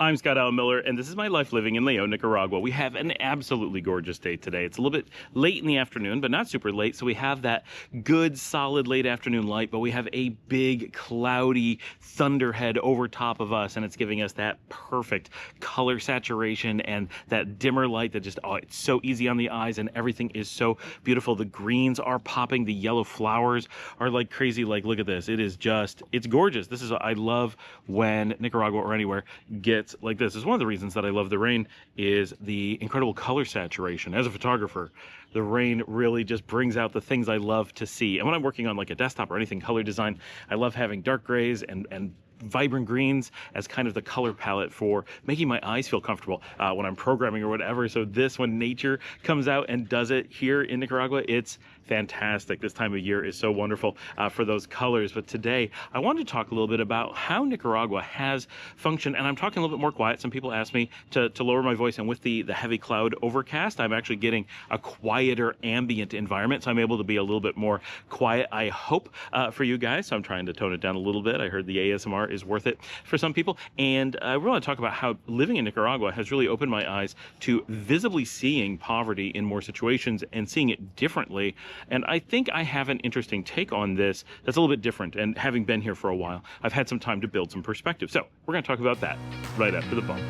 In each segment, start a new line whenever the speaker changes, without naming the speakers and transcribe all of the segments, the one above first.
I'm Scott Allen Miller, and this is my life living in León, Nicaragua. We have an absolutely gorgeous day today. It's a little bit late in the afternoon, but not super late, so we have that good, solid late afternoon light, but we have a big, cloudy thunderhead over top of us, and it's giving us that perfect color saturation and that dimmer light that just, oh, it's so easy on the eyes, and everything is so beautiful. The greens are popping, the yellow flowers are like crazy. Like, look at this. It is just, it's gorgeous. This is, I love when Nicaragua or anywhere gets like this. Is one of the reasons that I love the rain is the incredible color saturation. As a photographer, the rain really just brings out the things I love to see. And when I'm working on like a desktop or anything color design, I love having dark grays and vibrant greens as kind of the color palette for making my eyes feel comfortable when I'm programming or whatever. So this, when nature comes out and does it here in Nicaragua, it's fantastic. This time of year is so wonderful for those colors. But today I wanted to talk a little bit about how Nicaragua has functioned, and I'm talking a little bit more quiet. Some people ask me to lower my voice, and with the heavy cloud overcast, I'm actually getting a quieter ambient environment, so I'm able to be a little bit more quiet, I hope, for you guys. So I'm trying to tone it down a little bit. I heard the ASMR is worth it for some people, and I want to talk about how living in Nicaragua has really opened my eyes to visibly seeing poverty in more situations and seeing it differently. And I think I have an interesting take on this that's a little bit different, and having been here for a while, I've had some time to build some perspective. So we're going to talk about that right after the bump.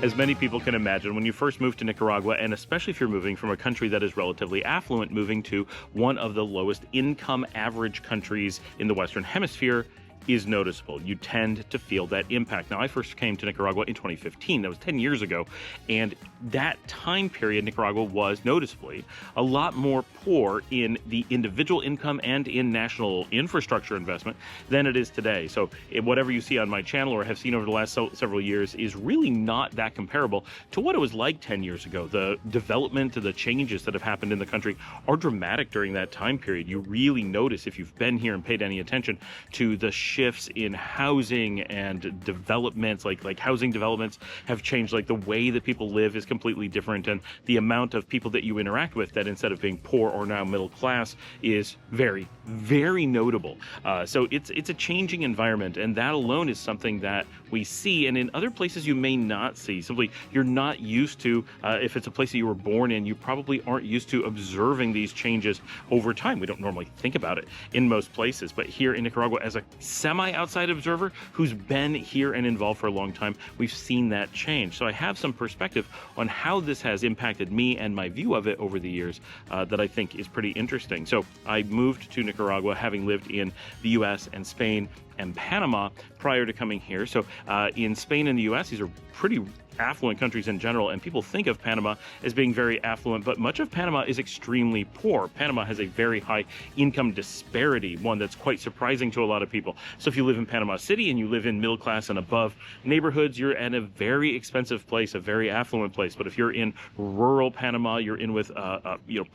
As many people can imagine, when you first move to Nicaragua, and especially if you're moving from a country that is relatively affluent, moving to one of the lowest income average countries in the Western Hemisphere is noticeable. You tend to feel that impact. Now, I first came to Nicaragua in 2015. That was 10 years ago. And that time period, Nicaragua was noticeably a lot more poor in the individual income and in national infrastructure investment than it is today. So whatever you see on my channel or have seen over the last several years is really not that comparable to what it was like 10 years ago. The development, the changes that have happened in the country are dramatic during that time period. You really notice, if you've been here and paid any attention to the shifts in housing and developments, like housing developments have changed. Like the way that people live is completely different, and the amount of people that you interact with that instead of being poor or now middle class is very, very notable. So it's a changing environment, and that alone is something that we see, and in other places you may not see. Simply, you're not used to, if it's a place that you were born in, you probably aren't used to observing these changes over time. We don't normally think about it in most places, but here in Nicaragua, as a semi-outside observer who's been here and involved for a long time, we've seen that change. So I have some perspective on how this has impacted me and my view of it over the years that I think is pretty interesting. So I moved to Nicaragua having lived in the US and Spain and Panama prior to coming here. So in Spain and the US, these are pretty affluent countries in general, and people think of Panama as being very affluent, but much of Panama is extremely poor. Panama has a very high income disparity, one that's quite surprising to a lot of people. So if you live in Panama City and you live in middle class and above neighborhoods, you're at a very expensive place, a very affluent place. But if you're in rural Panama, you're in with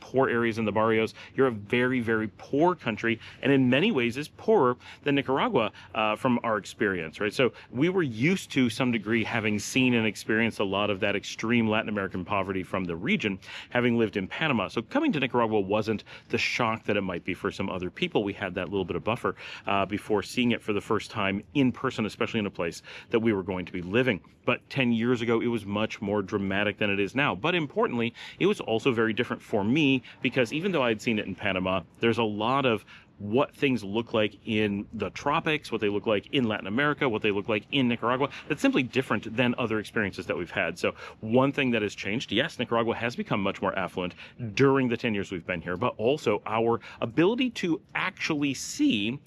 poor areas in the barrios, you're a very, very poor country, and in many ways is poorer than Nicaragua from our experience, right? So we were used to some degree having seen and experienced a lot of that extreme Latin American poverty from the region, having lived in Panama. So coming to Nicaragua wasn't the shock that it might be for some other people. We had that little bit of buffer before seeing it for the first time in person, especially in a place that we were going to be living. But 10 years ago, it was much more dramatic than it is now. But importantly, it was also very different for me, because even though I'd seen it in Panama, there's a lot of what things look like in the tropics, what they look like in Latin America, what they look like in Nicaragua, that's simply different than other experiences that we've had. So one thing that has changed, yes, Nicaragua has become much more affluent during the 10 years we've been here, but also our ability to actually see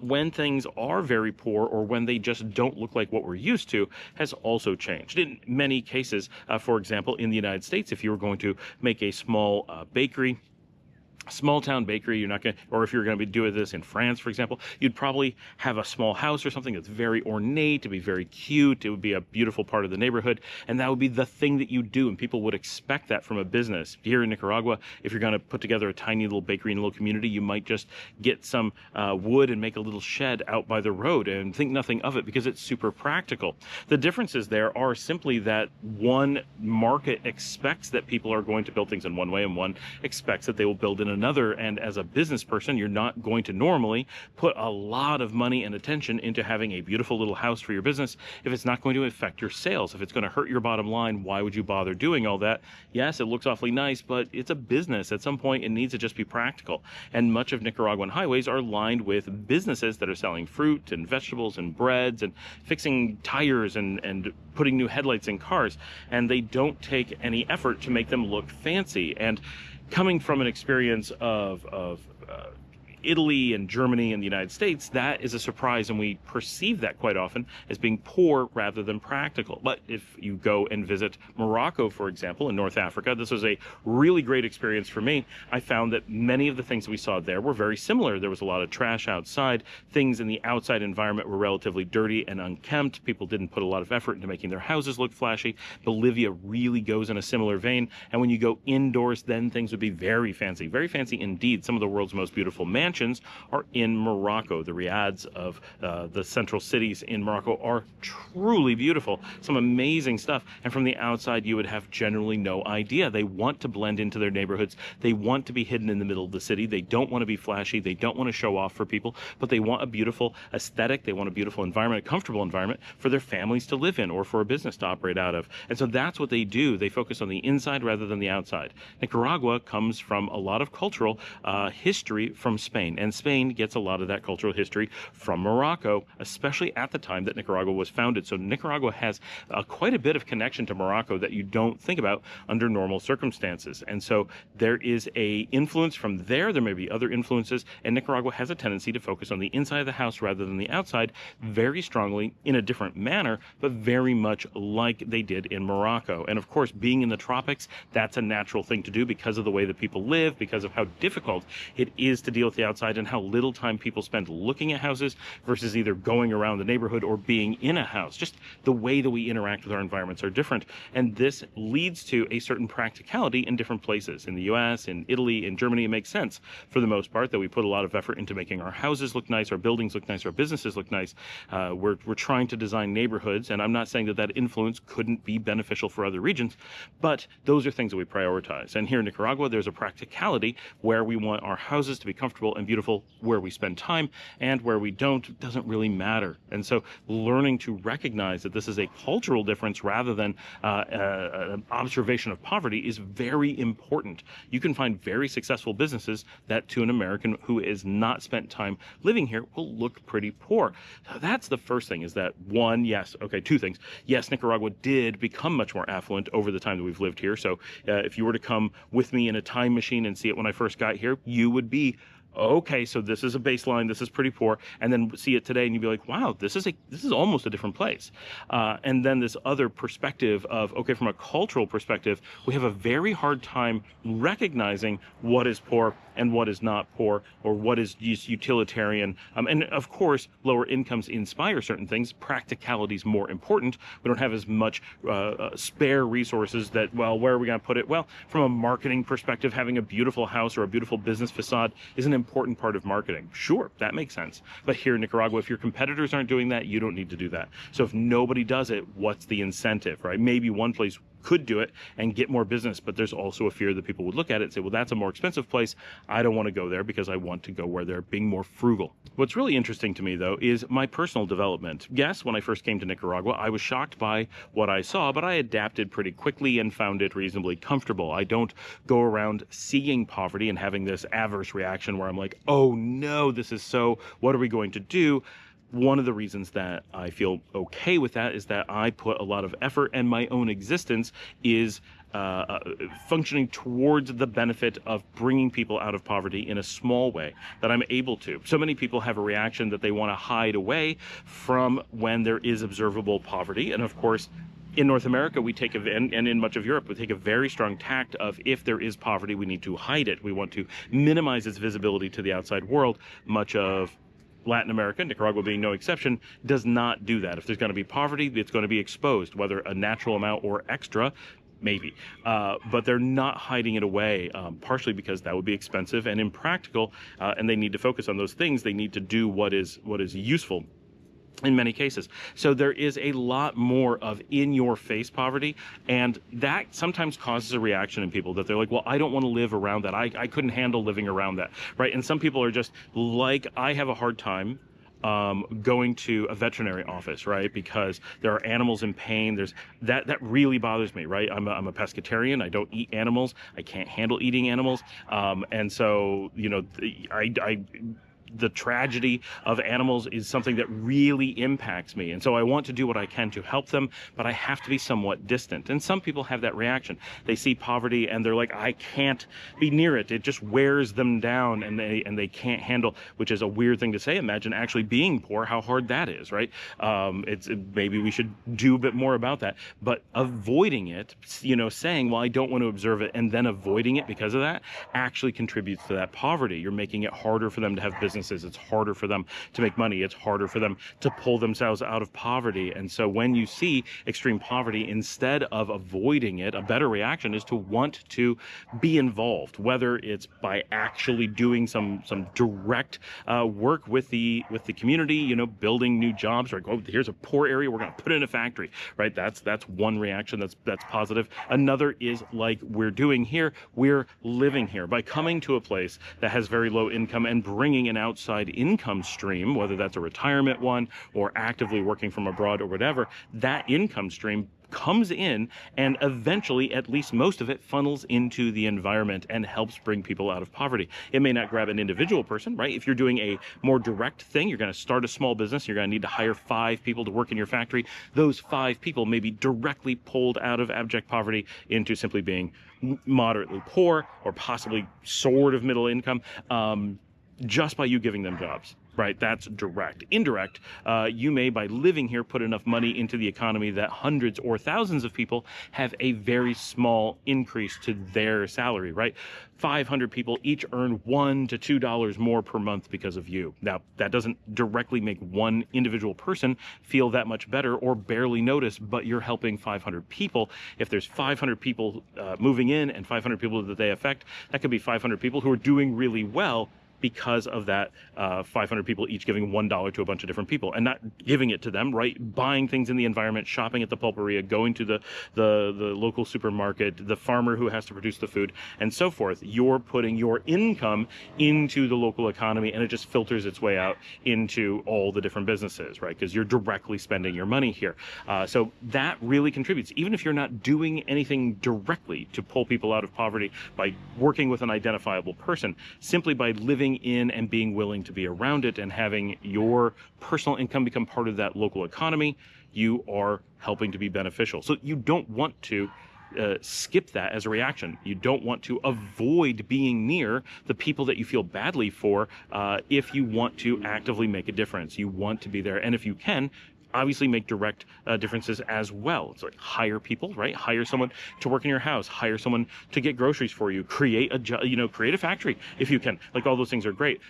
when things are very poor or when they just don't look like what we're used to has also changed. In many cases, for example, in the United States, if you were going to make a small bakery small town bakery, you're not going to, or if you're going to be doing this in France, for example, you'd probably have a small house or something that's very ornate, to be very cute, it would be a beautiful part of the neighborhood, and that would be the thing that you do, and people would expect that from a business. Here in Nicaragua, if you're going to put together a tiny little bakery in a little community, you might just get some wood and make a little shed out by the road and think nothing of it because it's super practical. The differences there are simply that one market expects that people are going to build things in one way, and one expects that they will build in another. And as a business person, you're not going to normally put a lot of money and attention into having a beautiful little house for your business if it's not going to affect your sales. If it's going to hurt your bottom line, why would you bother doing all that? Yes, it looks awfully nice, but it's a business. At some point, it needs to just be practical. And much of Nicaraguan highways are lined with businesses that are selling fruit and vegetables and breads and fixing tires and putting new headlights in cars. And they don't take any effort to make them look fancy. And coming from an experience of Italy and Germany and the United States, that is a surprise, and we perceive that quite often as being poor rather than practical. But if you go and visit Morocco, for example, in North Africa, this was a really great experience for me. I found that many of the things we saw there were very similar. There was a lot of trash outside. Things in the outside environment were relatively dirty and unkempt. People didn't put a lot of effort into making their houses look flashy. Bolivia really goes in a similar vein. And when you go indoors, then things would be very fancy indeed. Some of the world's most beautiful mansions are in Morocco. The riads of the central cities in Morocco are truly beautiful. Some amazing stuff. And from the outside, you would have generally no idea. They want to blend into their neighborhoods. They want to be hidden in the middle of the city. They don't want to be flashy. They don't want to show off for people, but they want a beautiful aesthetic. They want a beautiful environment, a comfortable environment for their families to live in or for a business to operate out of. And so that's what they do. They focus on the inside rather than the outside. Nicaragua comes from a lot of cultural history from Spain. And Spain gets a lot of that cultural history from Morocco, especially at the time that Nicaragua was founded. So Nicaragua has quite a bit of connection to Morocco that you don't think about under normal circumstances. And so there is a influence from there. There may be other influences, and Nicaragua has a tendency to focus on the inside of the house rather than the outside very strongly in a different manner, but very much like they did in Morocco. And of course, being in the tropics, that's a natural thing to do because of the way that people live, because of how difficult it is to deal with the outside and how little time people spend looking at houses versus either going around the neighborhood or being in a house. Just the way that we interact with our environments are different. And this leads to a certain practicality in different places. In the US, in Italy, in Germany, it makes sense for the most part that we put a lot of effort into making our houses look nice, our buildings look nice, our businesses look nice. We're trying to design neighborhoods, and I'm not saying that that influence couldn't be beneficial for other regions, but those are things that we prioritize. And here in Nicaragua, there's a practicality where we want our houses to be comfortable and beautiful where we spend time, and where we don't doesn't really matter. And so learning to recognize that this is a cultural difference rather than an observation of poverty is very important. You can find very successful businesses that to an American who is not spent time living here will look pretty poor. So that's the first thing, is that one, yes, okay, two things. Yes, Nicaragua did become much more affluent over the time that we've lived here. So if you were to come with me in a time machine and see it when I first got here, you would be, okay, so this is a baseline, this is pretty poor, and then see it today and you'd be like, wow, this is almost a different place. And then this other perspective of, okay, from a cultural perspective, we have a very hard time recognizing what is poor and what is not poor, or what is just utilitarian. And of course, lower incomes inspire certain things. Practicality is more important. We don't have as much spare resources that, well, where are we going to put it? Well, from a marketing perspective, having a beautiful house or a beautiful business facade is an important part of marketing. Sure, that makes sense. But here in Nicaragua, if your competitors aren't doing that, you don't need to do that. So if nobody does it, what's the incentive, right? Maybe one place could do it and get more business, but there's also a fear that people would look at it and say, well, that's a more expensive place. I don't want to go there because I want to go where they're being more frugal. What's really interesting to me, though, is my personal development. Yes, when I first came to Nicaragua, I was shocked by what I saw, but I adapted pretty quickly and found it reasonably comfortable. I don't go around seeing poverty and having this adverse reaction where I'm like, oh no, this is so, what are we going to do? One of the reasons that I feel okay with that is that I put a lot of effort, and my own existence is functioning towards the benefit of bringing people out of poverty in a small way that I'm able to. So many people have a reaction that they want to hide away from when there is observable poverty. And of course, In North America, we take and in much of Europe, we take a very strong tact of if there is poverty, we need to hide it. We want to minimize its visibility to the outside world. Much of Latin America, Nicaragua being no exception, does not do that. If there's going to be poverty, it's going to be exposed, whether a natural amount or extra, maybe. But they're not hiding it away, partially because that would be expensive and impractical, and they need to focus on those things. They need to do what is useful in many cases. So there is a lot more of in-your-face poverty, and that sometimes causes a reaction in people that they're like, well, I don't want to live around that. I couldn't handle living around that, right? And some people are just like, I have a hard time going to a veterinary office, right? Because there are animals in pain. There's that really bothers me, right? I'm a pescatarian. I don't eat animals. I can't handle eating animals. And so, you know, the tragedy of animals is something that really impacts me. And so I want to do what I can to help them, but I have to be somewhat distant. And some people have that reaction. They see poverty and they're like, I can't be near it. It just wears them down, and they can't handle, which is a weird thing to say. Imagine actually being poor, how hard that is, right? Maybe we should do a bit more about that. But avoiding it, you know, saying, well, I don't want to observe it, and then avoiding it because of that actually contributes to that poverty. You're making it harder for them to have businesses. It's harder for them to make money. It's harder for them to pull themselves out of poverty. And so when you see extreme poverty, instead of avoiding it, a better reaction is to want to be involved, whether it's by actually doing some direct work with the community, you know, building new jobs, right? Oh, here's a poor area, we're going to put in a factory, right? That's one reaction that's positive. Another is like we're doing here, we're living here by coming to a place that has very low income and bringing an outside income stream, whether that's a retirement one or actively working from abroad or whatever. That income stream comes in, and eventually at least most of it funnels into the environment and helps bring people out of poverty. It may not grab an individual person, right? If you're doing a more direct thing, you're going to start a small business, you're going to need to hire 5 people to work in your factory. Those 5 people may be directly pulled out of abject poverty into simply being moderately poor or possibly sort of middle income, just by you giving them jobs. Right, that's direct. Indirect, you may, by living here, put enough money into the economy that hundreds or thousands of people have a very small increase to their salary, right? 500 people each earn $1 to $2 more per month because of you. Now, that doesn't directly make one individual person feel that much better or barely notice, but you're helping 500 people. If there's 500 people moving in and 500 people that they affect, that could be 500 people who are doing really well because of that 500 people each giving $1 to a bunch of different people, and not giving it to them, right? Buying things in the environment, shopping at the pulperia, going to the local supermarket, the farmer who has to produce the food, and so forth. You're putting your income into the local economy, and it just filters its way out into all the different businesses, right? Because you're directly spending your money here. So that really contributes, even if you're not doing anything directly to pull people out of poverty by working with an identifiable person, simply by living in and being willing to be around it and having your personal income become part of that local economy, you are helping to be beneficial. So you don't want to skip that as a reaction. You don't want to avoid being near the people that you feel badly for if you want to actively make a difference. You want to be there, and if you can, obviously make direct differences as well. It's like hire people, right? Hire someone to work in your house, hire someone to get groceries for you, create a factory if you can. Like, all those things are great.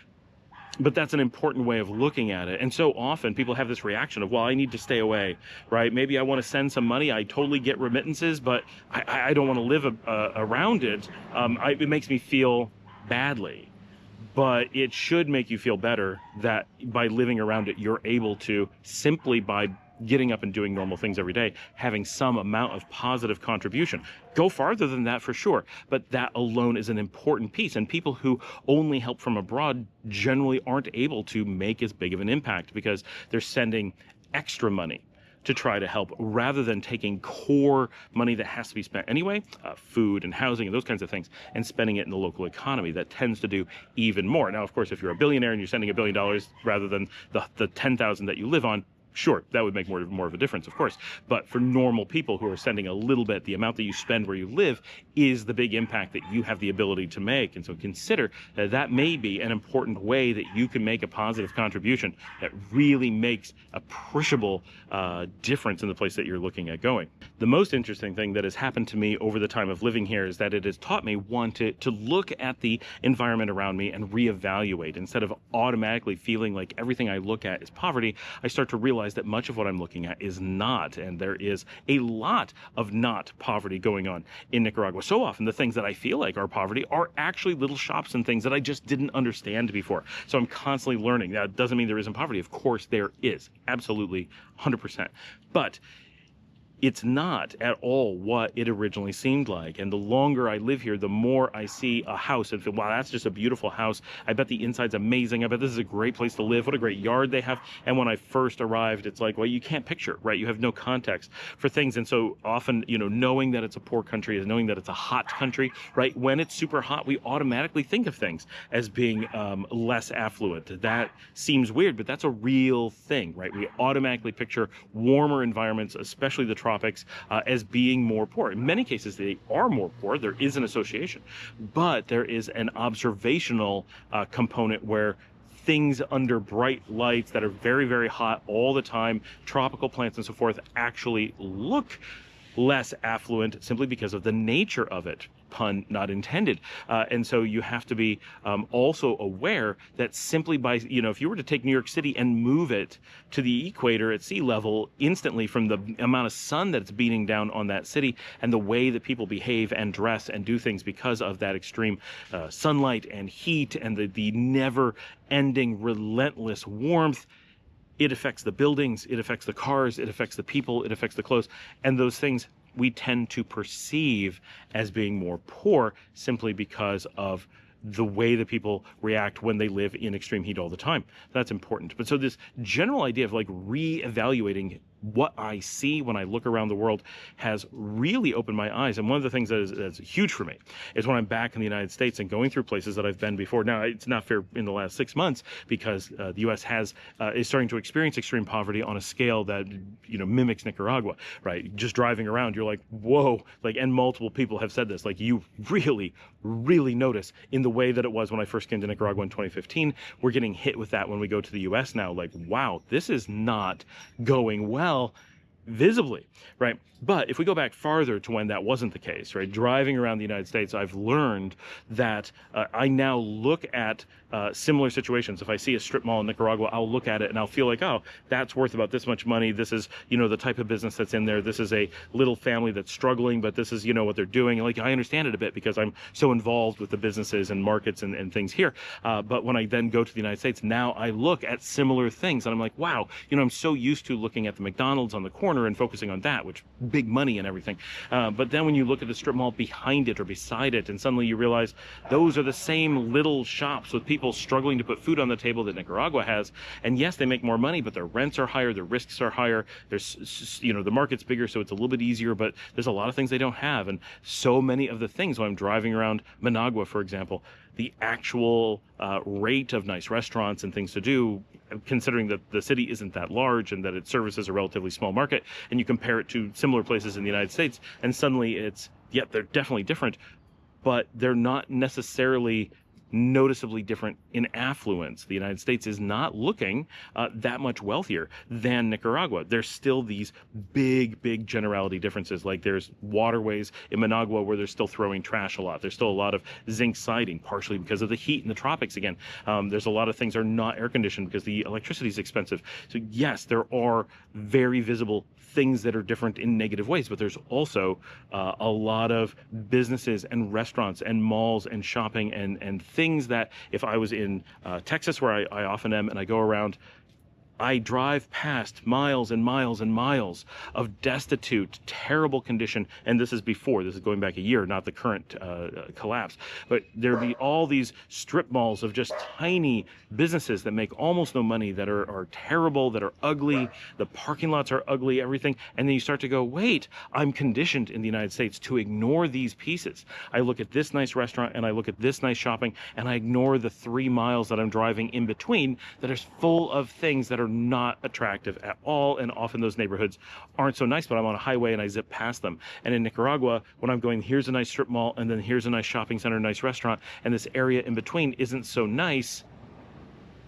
But that's an important way of looking at it. And so often people have this reaction of, well, I need to stay away, right? Maybe I want to send some money. I totally get remittances, but I don't want to live around it. It makes me feel badly. But it should make you feel better that by living around it, you're able to, simply by getting up and doing normal things every day, having some amount of positive contribution. Go farther than that for sure, but that alone is an important piece. And people who only help from abroad generally aren't able to make as big of an impact because they're sending extra money to try to help, rather than taking core money that has to be spent anyway, food and housing and those kinds of things, and spending it in the local economy. That tends to do even more. Now, of course, if you're a billionaire and you're sending $1 billion rather than the 10,000 that you live on, Sure, that would make more of a difference, of course. But for normal people who are sending a little bit, the amount that you spend where you live is the big impact that you have the ability to make. And so consider that may be an important way that you can make a positive contribution that really makes appreciable difference in the place that you're looking at going. The most interesting thing that has happened to me over the time of living here is that it has taught me, one, to look at the environment around me and reevaluate. Instead of automatically feeling like everything I look at is poverty, I start to realize that much of what I'm looking at is not, and there is a lot of not poverty going on in Nicaragua. So often the things that I feel like are poverty are actually little shops and things that I just didn't understand before. So I'm constantly learning. That doesn't mean there isn't poverty. Of course there is, absolutely, 100%. But it's not at all what it originally seemed like. And the longer I live here, the more I see a house and feel, wow, that's just a beautiful house. I bet the inside's amazing. I bet this is a great place to live. What a great yard they have. And when I first arrived, it's like, well, you can't picture, right? You have no context for things. And so often, knowing that it's a poor country is knowing that it's a hot country, right? When it's super hot, we automatically think of things as being less affluent. That seems weird, but that's a real thing, right? We automatically picture warmer environments, especially the tropics, as being more poor. In many cases, they are more poor. There is an association, but there is an observational component where things under bright lights that are very, very hot all the time, tropical plants and so forth, actually look less affluent simply because of the nature of it. Pun not intended. And so you have to be also aware that simply by, if you were to take New York City and move it to the equator at sea level instantly from the amount of sun that's beating down on that city and the way that people behave and dress and do things because of that extreme sunlight and heat and the never-ending relentless warmth, it affects the buildings, it affects the cars, it affects the people, it affects the clothes, and those things we tend to perceive as being more poor simply because of the way that people react when they live in extreme heat all the time. That's important. But so this general idea of like re-evaluating what I see when I look around the world has really opened my eyes. And one of the things that's huge for me is when I'm back in the United States and going through places that I've been before. Now, it's not fair in the last 6 months because the U.S. is starting to experience extreme poverty on a scale that, mimics Nicaragua, right? Just driving around, you're like, whoa, and multiple people have said this, you really, really notice in the way that it was when I first came to Nicaragua in 2015. We're getting hit with that when we go to the U.S. now, wow, this is not going well visibly, right? But if we go back farther to when that wasn't the case, right? Driving around the United States, I've learned that I now look at similar situations. If I see a strip mall in Nicaragua, I'll look at it and I'll feel like, oh, that's worth about this much money. This is, the type of business that's in there. This is a little family that's struggling, but this is, what they're doing. I understand it a bit because I'm so involved with the businesses and markets and things here. But when I then go to the United States, now I look at similar things and I'm like, wow, I'm so used to looking at the McDonald's on the corner and focusing on that, which big money and everything. But then when you look at the strip mall behind it or beside it, and suddenly you realize those are the same little shops with people struggling to put food on the table that Nicaragua has. And yes, they make more money, but their rents are higher, their risks are higher. There's, the market's bigger, so it's a little bit easier, but there's a lot of things they don't have. And so many of the things when I'm driving around Managua, for example, the actual rate of nice restaurants and things to do, considering that the city isn't that large and that it services a relatively small market, and you compare it to similar places in the United States, and suddenly they're definitely different, but they're not necessarily noticeably different in affluence. The United States is not looking that much wealthier than Nicaragua. There's still these big generality differences. There's waterways in Managua where they're still throwing trash a lot. There's still a lot of zinc siding, partially because of the heat in the tropics again. There's a lot of things that are not air conditioned because the electricity is expensive. So yes, there are very visible things that are different in negative ways, but there's also a lot of businesses and restaurants and malls and shopping and things that if I was in Texas, where I often am, and I go around, I drive past miles and miles and miles of destitute, terrible condition. And this is going back a year, not the current collapse. But there'd be all these strip malls of just tiny businesses that make almost no money, that are terrible, that are ugly. The parking lots are ugly, everything. And then you start to go, wait, I'm conditioned in the United States to ignore these pieces. I look at this nice restaurant and I look at this nice shopping and I ignore the 3 miles that I'm driving in between that are full of things that are are not attractive at all, and often those neighborhoods aren't so nice, but I'm on a highway and I zip past them. And in Nicaragua, when I'm going, here's a nice strip mall, and then here's a nice shopping center, nice restaurant, and this area in between isn't so nice,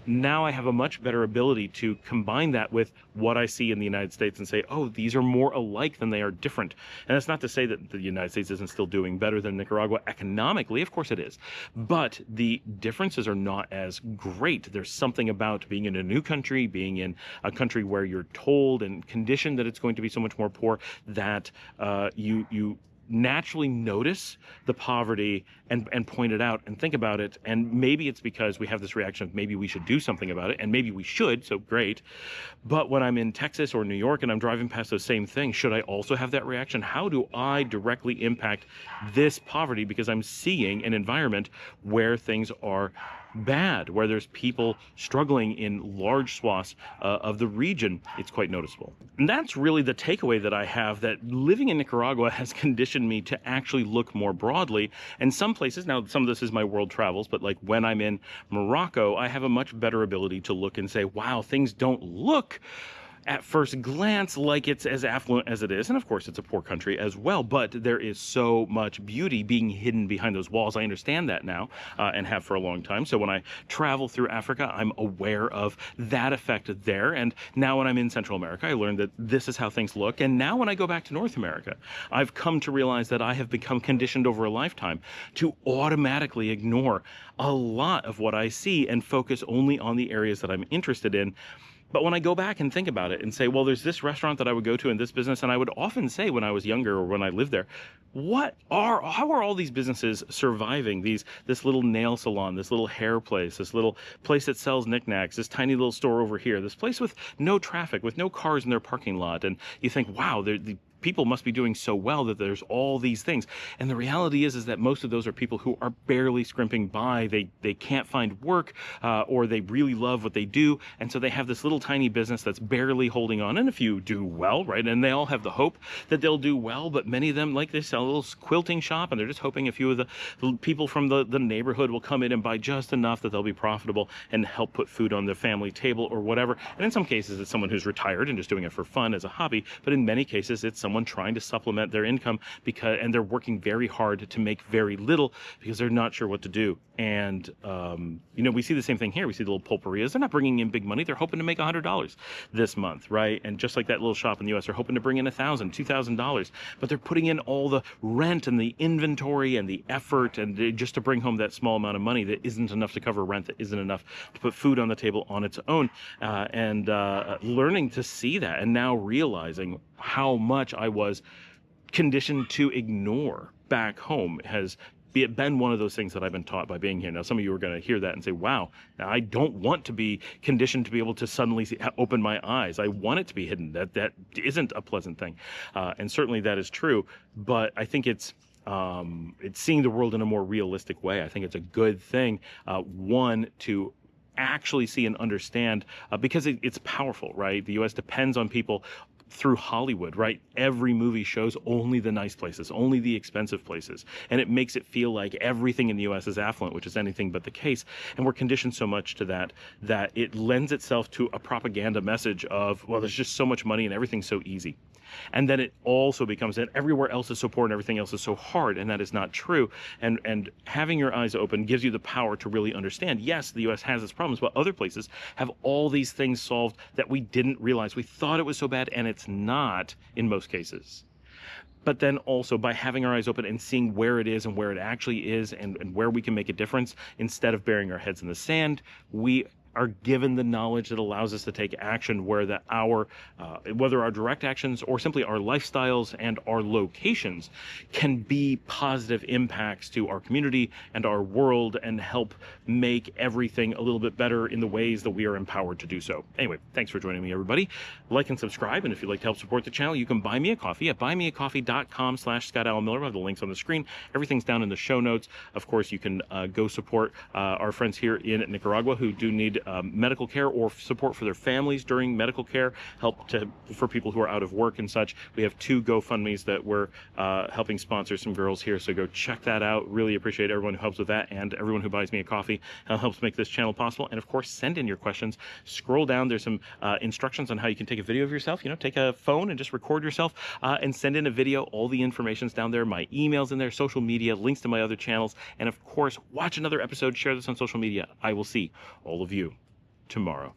now I have a much better ability to combine that with what I see in the United States and say, oh, these are more alike than they are different. And that's not to say that the United States isn't still doing better than Nicaragua economically. Of course it is. But the differences are not as great. There's something about being in a new country, being in a country where you're told and conditioned that it's going to be so much more poor, that you naturally notice the poverty and point it out and think about it. And maybe it's because we have this reaction of maybe we should do something about it, and maybe we should, so great. But when I'm in Texas or New York and I'm driving past those same things, should I also have that reaction? How do I directly impact this poverty because I'm seeing an environment where things are bad, where there's people struggling in large swaths of the region? It's quite noticeable. And that's really the takeaway that I have, that living in Nicaragua has conditioned me to actually look more broadly. And some places, now some of this is my world travels, but like when I'm in Morocco, I have a much better ability to look and say, wow, things don't look at first glance like it's as affluent as it is. And of course it's a poor country as well, but there is so much beauty being hidden behind those walls. I understand that now, and have for a long time. So when I travel through Africa, I'm aware of that effect there. And now when I'm in Central America, I learned that this is how things look. And now when I go back to North America, I've come to realize that I have become conditioned over a lifetime to automatically ignore a lot of what I see and focus only on the areas that I'm interested in. But when I go back and think about it and say, well, there's this restaurant that I would go to in this business, and I would often say when I was younger or when I lived there, how are all these businesses surviving? This little nail salon, this little hair place, this little place that sells knickknacks, this tiny little store over here, this place with no traffic, with no cars in their parking lot. And you think, wow, the people must be doing so well that there's all these things. And the reality is that most of those are people who are barely scrimping by. They can't find work, or they really love what they do. And so they have this little tiny business that's barely holding on. And if you do well, right, and they all have the hope that they'll do well, but many of them, like, they sell a little quilting shop and they're just hoping a few of the people from the neighborhood will come in and buy just enough that they'll be profitable and help put food on their family table or whatever. And in some cases, it's someone who's retired and just doing it for fun as a hobby. But in many cases, it's someone trying to supplement their income and they're working very hard to make very little because they're not sure what to do. And, we see the same thing here. We see the little pulperias. They're not bringing in big money. They're hoping to make $100 this month, right? And just like that little shop in the U.S., they're hoping to bring in $1,000, $2,000, but they're putting in all the rent and the inventory and the effort and just to bring home that small amount of money that isn't enough to cover rent, that isn't enough to put food on the table on its own. Learning to see that and now realizing how much I was conditioned to ignore back home has been one of those things that I've been taught by being here. Now, some of you are going to hear that and say, wow, now I don't want to be conditioned to be able to suddenly open my eyes. I want it to be hidden. That isn't a pleasant thing. And certainly that is true. But I think it's seeing the world in a more realistic way. I think it's a good thing, one, to actually see and understand, because it's powerful, right? The U.S. depends on people through Hollywood, right? Every movie shows only the nice places, only the expensive places. And it makes it feel like everything in the U.S. is affluent, which is anything but the case. And we're conditioned so much to that it lends itself to a propaganda message of, well, there's just so much money and everything's so easy. And then it also becomes that everywhere else is so poor and everything else is so hard, and that is not true. And having your eyes open gives you the power to really understand, yes, the U.S. has its problems, but other places have all these things solved that we didn't realize. We thought it was so bad, and it's not in most cases. But then also by having our eyes open and seeing where it is and where it actually is and where we can make a difference, instead of burying our heads in the sand, we are given the knowledge that allows us to take action where whether our direct actions or simply our lifestyles and our locations can be positive impacts to our community and our world and help make everything a little bit better in the ways that we are empowered to do so. Anyway, thanks for joining me, everybody. Like and subscribe, and if you'd like to help support the channel, you can buy me a coffee at buymeacoffee.com/ScottAllenMiller. I have the links on the screen. Everything's down in the show notes. Of course, you can go support our friends here in Nicaragua who do need need medical care or support for their families during medical care, for people who are out of work and such. We have 2 GoFundMes that we're helping sponsor some girls here, so go check that out. Really appreciate everyone who helps with that and everyone who buys me a coffee helps make this channel possible. And of course, send in your questions. Scroll down. There's some instructions on how you can take a video of yourself. Take a phone and just record yourself and send in a video. All the information's down there. My email's in there, social media, links to my other channels, and of course, watch another episode. Share this on social media. I will see all of you tomorrow.